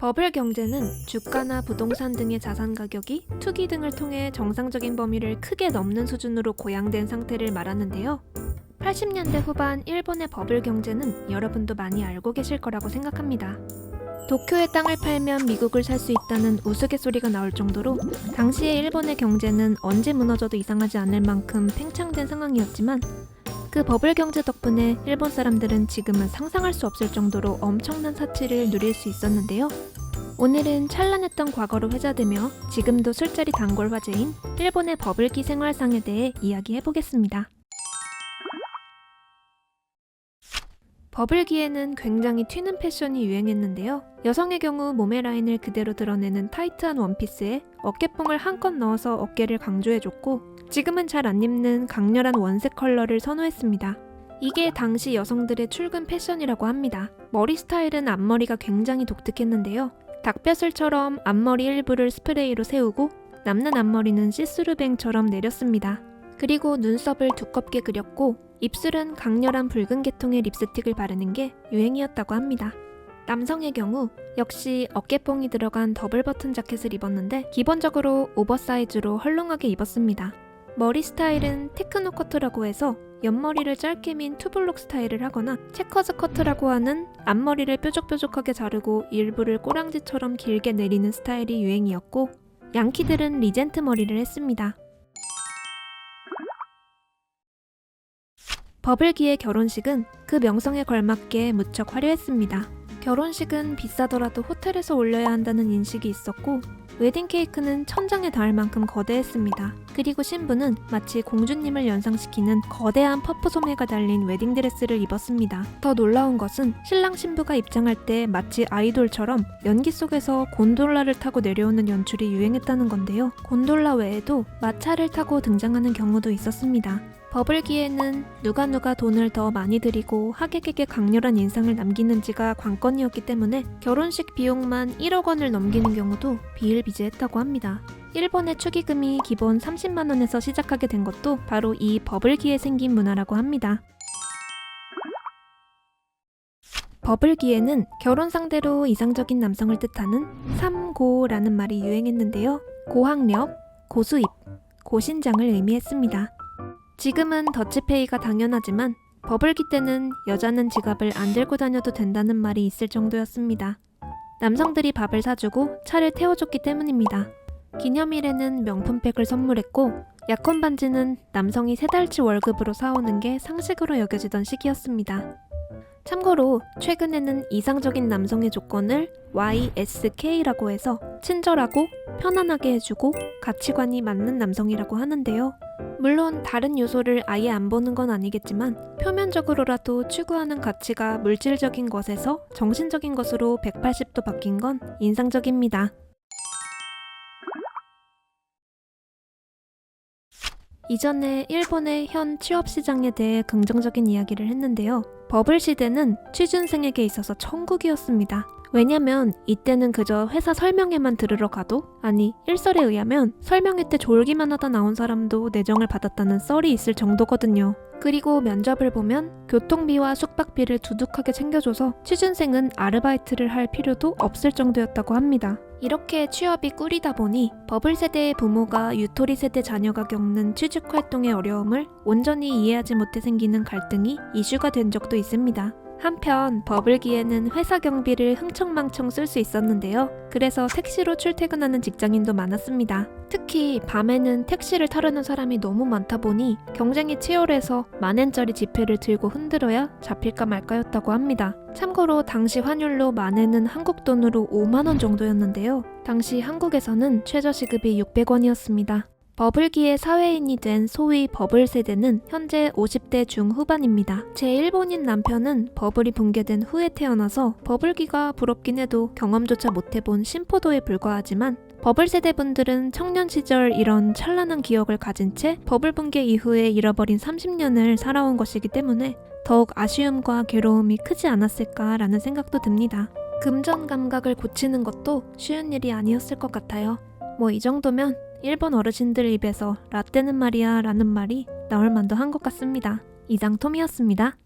버블 경제는 주가나 부동산 등의 자산 가격이 투기 등을 통해 정상적인 범위를 크게 넘는 수준으로 고양된 상태를 말하는데요. 80년대 후반 일본의 버블 경제는 여러분도 많이 알고 계실 거라고 생각합니다. 도쿄의 땅을 팔면 미국을 살 수 있다는 우스갯소리가 나올 정도로 당시의 일본의 경제는 언제 무너져도 이상하지 않을 만큼 팽창된 상황이었지만 그 버블 경제 덕분에 일본 사람들은 지금은 상상할 수 없을 정도로 엄청난 사치를 누릴 수 있었는데요. 오늘은 찬란했던 과거로 회자되며 지금도 술자리 단골 화제인 일본의 버블기 생활상에 대해 이야기해보겠습니다. 버블기에는 굉장히 튀는 패션이 유행했는데요. 여성의 경우 몸의 라인을 그대로 드러내는 타이트한 원피스에 어깨뽕을 한껏 넣어서 어깨를 강조해줬고 지금은 잘 안 입는 강렬한 원색 컬러를 선호했습니다. 이게 당시 여성들의 출근 패션이라고 합니다. 머리 스타일은 앞머리가 굉장히 독특했는데요. 닭뼈슬처럼 앞머리 일부를 스프레이로 세우고 남는 앞머리는 시스루뱅처럼 내렸습니다. 그리고 눈썹을 두껍게 그렸고 입술은 강렬한 붉은 계통의 립스틱을 바르는 게 유행이었다고 합니다. 남성의 경우 역시 어깨뽕이 들어간 더블 버튼 자켓을 입었는데 기본적으로 오버사이즈로 헐렁하게 입었습니다. 머리 스타일은 테크노 커트라고 해서 옆머리를 짧게 민 투블록 스타일을 하거나 체커즈 커트라고 하는 앞머리를 뾰족뾰족하게 자르고 일부를 꼬랑지처럼 길게 내리는 스타일이 유행이었고 양키들은 리젠트 머리를 했습니다. 버블기의 결혼식은 그 명성에 걸맞게 무척 화려했습니다. 결혼식은 비싸더라도 호텔에서 올려야 한다는 인식이 있었고 웨딩 케이크는 1000장에 닿을 만큼 거대했습니다. 그리고 신부는 마치 공주님을 연상시키는 거대한 퍼프 소매가 달린 웨딩드레스를 입었습니다. 더 놀라운 것은 신랑 신부가 입장할 때 마치 아이돌처럼 연기 속에서 곤돌라를 타고 내려오는 연출이 유행했다는 건데요. 곤돌라 외에도 마차를 타고 등장하는 경우도 있었습니다. 버블기에는 누가 돈을 더 많이 들이고 하객에게 강렬한 인상을 남기는지가 관건이었기 때문에 결혼식 비용만 1억 원을 넘기는 경우도 비일비재했다고 합니다. 일본의 축의금이 기본 30만 원에서 시작하게 된 것도 바로 이 버블기에 생긴 문화라고 합니다. 버블기에는 결혼 상대로 이상적인 남성을 뜻하는 삼고라는 말이 유행했는데요. 고학력, 고수입, 고신장을 의미했습니다. 지금은 더치페이가 당연하지만 버블기 때는 여자는 지갑을 안 들고 다녀도 된다는 말이 있을 정도였습니다. 남성들이 밥을 사주고 차를 태워줬기 때문입니다. 기념일에는 명품백을 선물했고 약혼 반지는 남성이 3달치 월급으로 사오는 게 상식으로 여겨지던 시기였습니다. 참고로 최근에는 이상적인 남성의 조건을 YSK라고 해서 친절하고 편안하게 해주고 가치관이 맞는 남성이라고 하는데요. 물론 다른 요소를 아예 안 보는 건 아니겠지만 표면적으로라도 추구하는 가치가 물질적인 것에서 정신적인 것으로 180도 바뀐 건 인상적입니다. 이전에 일본의 현 취업시장에 대해 긍정적인 이야기를 했는데요. 버블 시대는 취준생에게 있어서 천국이었습니다. 왜냐면 이때는 그저 회사 설명회만 들으러 가도 아니 일설에 의하면 설명회 때 졸기만 하다 나온 사람도 내정을 받았다는 썰이 있을 정도거든요. 그리고 면접을 보면 교통비와 숙박비를 두둑하게 챙겨줘서 취준생은 아르바이트를 할 필요도 없을 정도였다고 합니다. 이렇게 취업이 꿀이다 보니 버블 세대의 부모가 유토리 세대 자녀가 겪는 취직 활동의 어려움을 온전히 이해하지 못해 생기는 갈등이 이슈가 된 적도 있습니다. 한편 버블기에는 회사 경비를 흥청망청 쓸 수 있었는데요. 그래서 택시로 출퇴근하는 직장인도 많았습니다. 특히 밤에는 택시를 타려는 사람이 너무 많다 보니 경쟁이 치열해서 만엔짜리 지폐를 들고 흔들어야 잡힐까 말까였다고 합니다. 참고로 당시 환율로 만엔은 한국 돈으로 5만 원 정도였는데요. 당시 한국에서는 최저시급이 600원이었습니다. 버블기의 사회인이 된 소위 버블 세대는 현재 50대 중후반입니다. 제 일본인 남편은 버블이 붕괴된 후에 태어나서 버블기가 부럽긴 해도 경험조차 못해본 심포도에 불과하지만 버블 세대분들은 청년 시절 이런 찬란한 기억을 가진 채 버블 붕괴 이후에 잃어버린 30년을 살아온 것이기 때문에 더욱 아쉬움과 괴로움이 크지 않았을까라는 생각도 듭니다. 금전 감각을 고치는 것도 쉬운 일이 아니었을 것 같아요. 뭐 이 정도면 일본 어르신들 입에서 라떼는 말이야 라는 말이 나올 만도 한 것 같습니다. 이상 톰이었습니다.